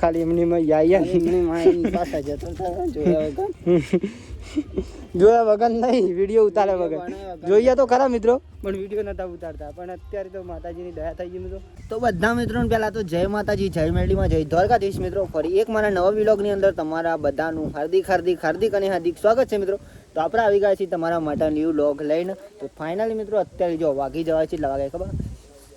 ખાલી એમની માં જોયા વગર નહીં, વિડીયો ઉતાર્યા વગર. જોઈએ તો ખરા મિત્રો, પણ વિડીયો નતા ઉતારતા. પણ અત્યારે તો માતાજીની દયા થઈ ગઈ મિત્રો. તો બધા મિત્રોને પહેલા તો જય માતાજી, જય મેરડીમાં, જય દ્વારકાધીશ મિત્રો. ફરી એક મારા નવા વ્લોગની અંદર તમારા બધાનું હાર્દિક અને હાર્દિક સ્વાગત છે મિત્રો. તો આપણે આવી ગયા છીએ તમારા માટે ન્યૂ વ્લોગ લઈને. તો ફાઇનલી મિત્રો અત્યારે જો વાગી જવાય છે, એટલા વાગે ખબર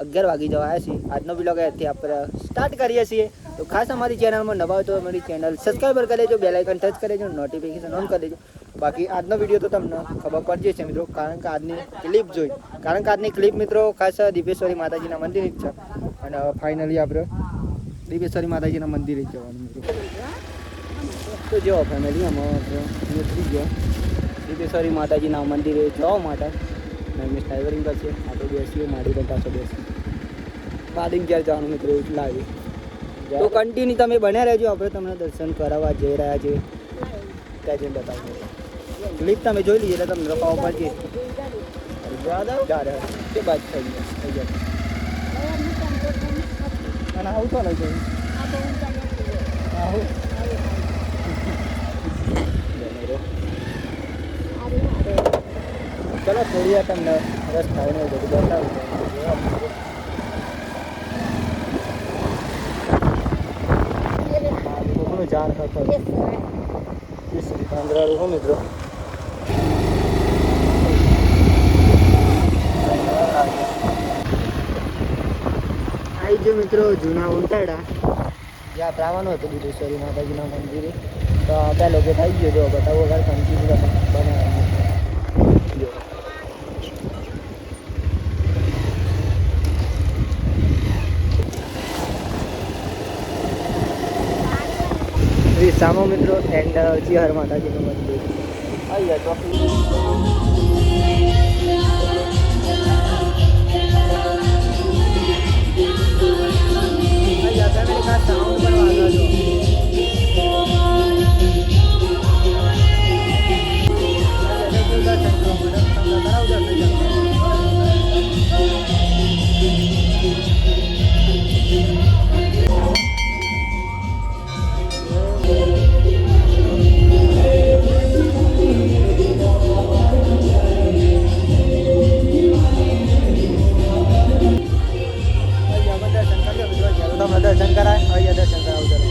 11 વાગી જવા આવ્યા છીએ. આજનો વ્લોગ અહીંયાથી આપણે સ્ટાર્ટ કરીએ છીએ. તો ખાસ અમારી ચેનલમાં નવા હોય તો અમારી ચેનલ સબસ્ક્રાઈબર કરી દેજો, બેલ આઇકન ટચ કરી દેજો, નોટિફિકેશન ઓન કરી દેજો. બાકી આજનો વિડીયો તો તમને ખબર પડી જશે મિત્રો, કારણ કે આજની ક્લિપ મિત્રો ખાસ દીપેશ્વરી માતાજીના મંદિરે જ છે. અને ફાઇનલી આપણે દીપેશ્વરી માતાજીના મંદિરે જ જવાનું મિત્રો. તો જો ફેમિલી આમાં નીકળી ગયો દીપેશ્વરી માતાજીના મંદિરે જવા માટે. મેં ડ્રાઈવરિંગ કરશે, આપણે બેસીએ માડી પર પાછો બેસી માડીને ક્યારે જવાનું મિત્રો એવું લાગે. તો કન્ટિન્યુ તમે બન્યા રહેજો, આપણે તમને દર્શન કરાવવા જઈ રહ્યા છીએ. ત્યાં જઈને બતાવો ક્લિપ તમે જોઈ લીધી એટલે તમને રોકાવો પડશે. કે બાદ થઈ જાય અને આવું તો લઈ જવું આવું. ચલો થોડી વાર તમને રસ્તાઓ ને બધું બતાવું. જાણ હતો 15 હો મિત્રો. આવી જો મિત્રો જૂના ઉંટાડા જ્યાં આવવાનું હતું દીપેશ્વરી માતાજીના મંદિરે. તો આપણા લોકો થઈ ગયો જો બતાવો ઘર કંકી બનાવવાનું. સામો મિત્રો એન્ડ ચિહર માતાજીનું મંદિર અહીંયા તો અહીંયા ફેમિલી ખાસ સાઉન્ડ પણ વાગવા જો. દર્શન કરાય અહીંયા દર્શન કરાવું ચાલો.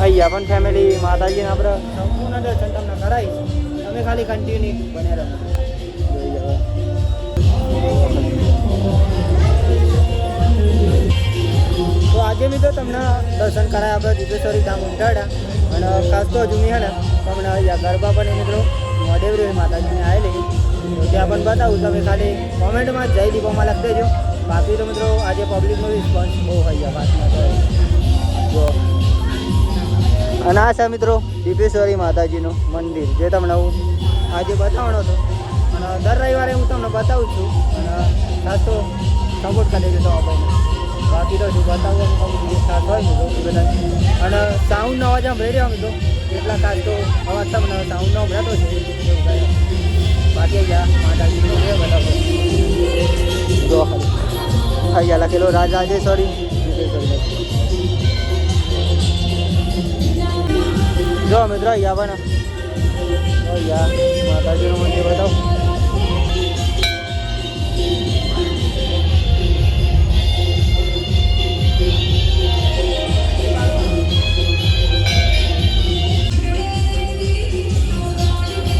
અહીંયા પણ ફેમિલી માતાજીને આપણે સંપૂર્ણ દર્શન તમને કરાવીશ. તમે ખાલી કન્ટિન્યુ બને રહો. તો આજે મિત્રો તમને દર્શન કરાય આપણે દીપેશ્વરી ધામ ઉંટાડા. અને ખાસ તો હજુ નહીં હે ને તમને અહીંયા ગરબા પણ મિત્રો મોઢેવરી માતાજીને આવેલી તો ત્યાં પણ બતાવું. તમે ખાલી કોમેન્ટમાં જય દીપોમાં લખી દેજો. બાકી તો મિત્રો આજે પબ્લિકનો રિસ્પોન્સ બહુ હોય વાતમાં. જો અને આ છે મિત્રો દીપેશ્વરી માતાજીનું મંદિર જે તમને હું આજે બતાવવાનો હતો. અને દર રવિવારે હું તમને બતાવું છું. અને ખાસ તો સપોર્ટ કરી દેજો તો આપણે. બાકી તો શું બતાવવાનું ખાસ હોય મિત્રો બધા. અને સાઉન્ડનો અવાજ સાંભળી રહ્યો મિત્રો એટલા ખાસ તો અવાજ તમને સાઉન્ડનો સંભળાતો છે. બાકી ગયા માતાજીનો બતાવો જો અહીંયા લખેલો રાજરાજેશ્વરી દીપેશ્વરી. જો મિત્રો અહીંયા પણ અહીંયા માતાજીનું મંદિર બતાવું.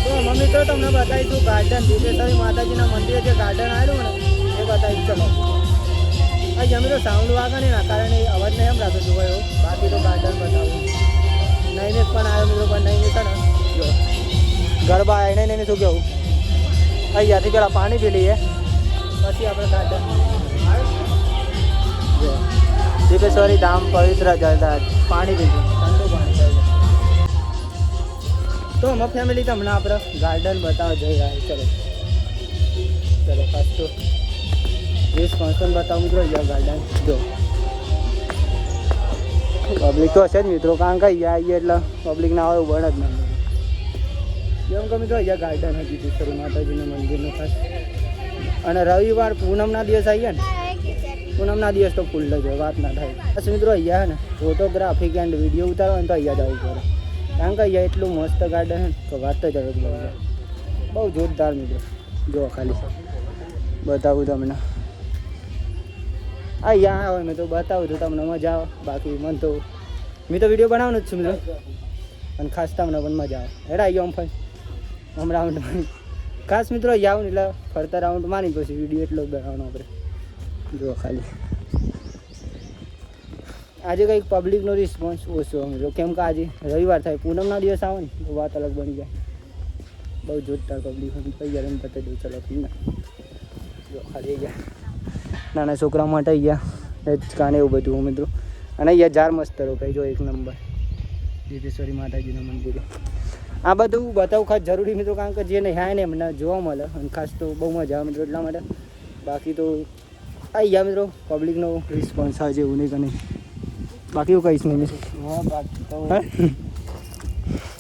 તો મમ્મી તો તમને બતાવીશું ગાર્ડન દીપેશ્વરી માતાજીના મંદિરે જે ગાર્ડન આવેલું ને એ બતાવીશ. ચલો અહીંયા મિત્રો સાઉન્ડ વાગે ને ના કારણે અવાજ નહીં એમ રાખતો જોવાયો. બાકી તો ગાર્ડન બતાવું. નઈને પણ આવ્યો મિત્રો પણ નઈને છે ને જો ગરબા એને નઈને શું કેવું અહીંયાથી પેલા પાણી પી લઈએ પછી આપણે ગાર્ડન. દીપેશ્વરી ધામ પવિત્ર જળધાર પાણી પીધું ઠંડુ પાણી. તો અમે ફેમિલી તમને આપણે ગાર્ડન બતાવવા જઈ રહ્યા ચલો ચલો ખાસ તો રિસ્પોન્સન બતાવું મિત્રો અહીંયા ગાર્ડન જો પબ્લિક તો હશે જ મિત્રો કારણ કે અહીંયા આવીએ એટલે પબ્લિક ના આવે બને જ નહીં જેમ કે મિત્રો અહીંયા ગાર્ડન હતી તીસરી માતાજીનું મંદિરનું ખાસ અને રવિવાર પૂનમના દિવસ આવીએ ને પૂનમના દિવસ તો ફૂલ જ હોય વાત ના થાય બસ મિત્રો અહીંયા ને ફોટોગ્રાફી એન્ડ વિડીયો ઉતારવા ને તો અહીંયા જવું પડે કારણ કે અહીંયા એટલું મસ્ત ગાર્ડન છે ને તો વાત જ અલગ લાગે બહુ જોરદાર મિત્રો જો ખાલી બતાવું તમને અહીંયા હોય મેં તો બતાવું તો તમને મજા આવે બાકી મને તો મેં તો વિડીયો બનાવવાનું જ છું મિત્રો અને ખાસ તમને પણ મજા આવે હેડા અહીંયા આમ ફરી આમ રાઉન્ડ મારી ખાસ મિત્રો અહીંયા આવું ને એટલે ફરતા રાઉન્ડ મારી પછી વિડીયો એટલો જ બનાવવાનો આપણે જો ખાલી આજે કંઈક પબ્લિકનો રિસ્પોન્સ ઓછો મિત્રો કેમ કે આજે રવિવાર થાય પૂનમના દિવસ આવે ને તો વાત અલગ બની જાય બહુ જોરદાર પબ્લિક તૈયાર એમ બતાવી દઉં ચલો ને જો ખાલી ગયા નાના છોકરા માટે ગયા કાને એવું બધું મિત્રો અને અહીંયા જાર મસ્ત રોકાઈ જો એક નંબર જીતેશ્વરી માતાજીના મંદિરે આ બધું બતાવવું ખાસ જરૂરી મિત્રો કારણ કે જે નહીં હા ને એમને જોવા મળે અને ખાસ તો બહુ મજા આવે મિત્રો એટલા માટે બાકી તો અહીંયા મિત્રો પબ્લિકનો રિસ્પોન્સ આવે છે એવું નહીં કે નહીં બાકી એવું કહીશ નહીં હા બાકી તો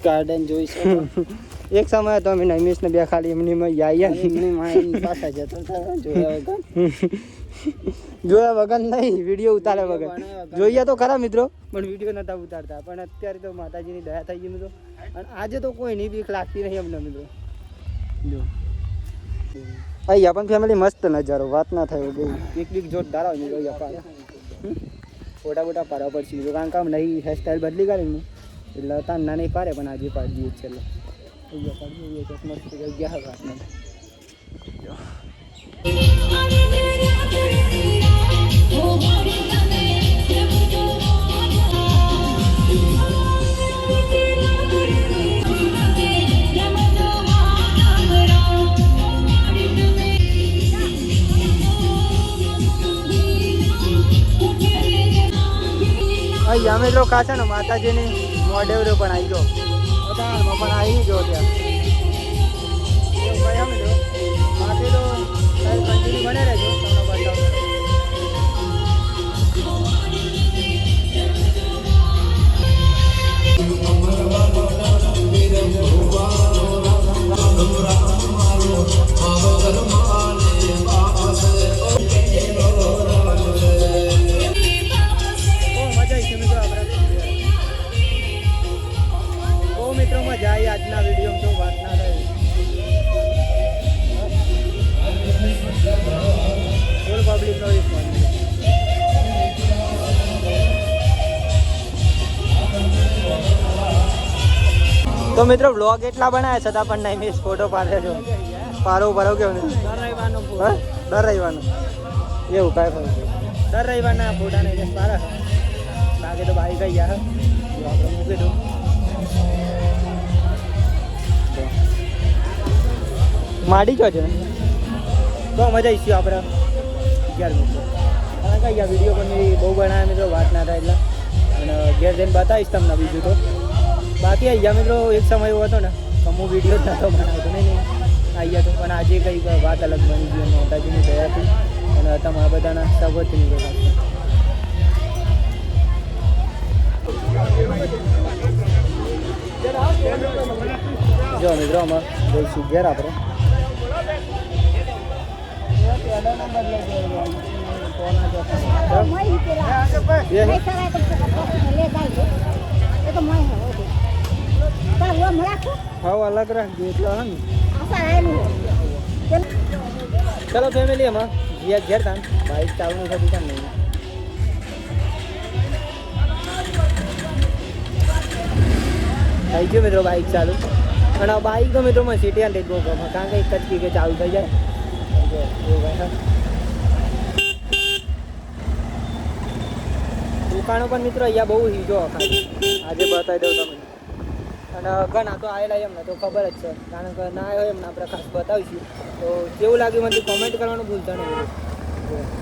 ગાર્ડન જોઈશ એક સમય તો અમે નૈમિષને બે ખાલી એમની પાછા જતો જોયા વગર નહીં વિડીયો ઉતારે વગર જોઈએ તો ખરા મિત્રો પણ વિડીયો નતા ઉતારતા પણ અત્યારે તો માતાજીની દયા થઈ ગઈ મિત્રો અને આજે તો કોઈ નહીં બીક લાગતી નહીં અમને મિત્રો જો અહીંયા પણ ફેમિલી મસ્ત નજારો વાત ના થાય બહુ પિકનિક જોરદાર આવે મિત્રો અહીંયા પાડે ફોટા બોટા પાડવા પડશે મિત્રો કારણ કે આમ નહીં હેરસ્ટાઈલ બદલી કાઢી એટલે તાન ના નહીં પાડે પણ આજે પાડી દઈએ છેલ્લે અહીંયા પાડી દઈએ મસ્ત જગ્યા હવે વાતમાં અહીંયા અમે લોકો છે ને માતાજીની મોઢેવરો પણ આવી ગયો ઉદાહરણમાં પણ આવી ગયો ત્યાં એવું કહ્યા મિત્રો બાકી તો કન્ટિન્યુ બને રહેજો તમને બતાવો મજા આવી આજના વિડીયો તો વાત ના થાય ફૂલ પબ્લિકનો રિસ્પોન્સ તો મિત્રો બ્લોગ એટલા બનાવ્યા છતાં પણ નહીં મિસ ફોટો પાડે છો પારો પારો કેવું દર રવિવારનો એવું કાંઈ દર રવિવારના ફોટા નહીં પારા બાકી તો બાઈક આવી ગયા આપણે મૂકી દઉં માડી જો છે તો મજા આવીશું આપણે 11 મિનિટ કારણ કે અહીંયા વિડીયો પણ બહુ બનાવ્યા મિત્રો વાત ના થાય એટલે અને ઘેર જઈને બતાવીશ તમને બીજું તો બાકી અહીંયા મિત્રો એક સમય એવો હતો ને તો હું વિડીયો જ નહોતો બનાવતો નહીં અહીંયા તો પણ આજે કંઈક વાત અલગ બની ગઈ માતાજીની દયાથી અને તમારા બધાના સપોર્ટની જો મિત્રો આમાં જઈશું ઘેર આપણે હા અલગ રાખજો એટલે હા ને ચલો ફેમિલી એમાં ઘેર તાન બાઈક ચાલુ થતું કામ નહીં થઈ ગયું મિત્રો બાઈક ચાલુ અને બાઈક તો મિત્રોમાં સિટી અને બહુ ગમે કારણ કે એક જ કે ચાલુ થઈ જાય દુકાનો પણ મિત્રો અહીંયા બહુ હીજો ખાલી આજે બતાવી દઉં તમને અને ઘણા તો આવેલા એમને તો ખબર જ છે કારણ કે ના આવ્યો એમને આપણે ખાસ બતાવીશું તો કેવું લાગ્યું મને કોમેન્ટ કરવાનું ભૂલતા નહીં.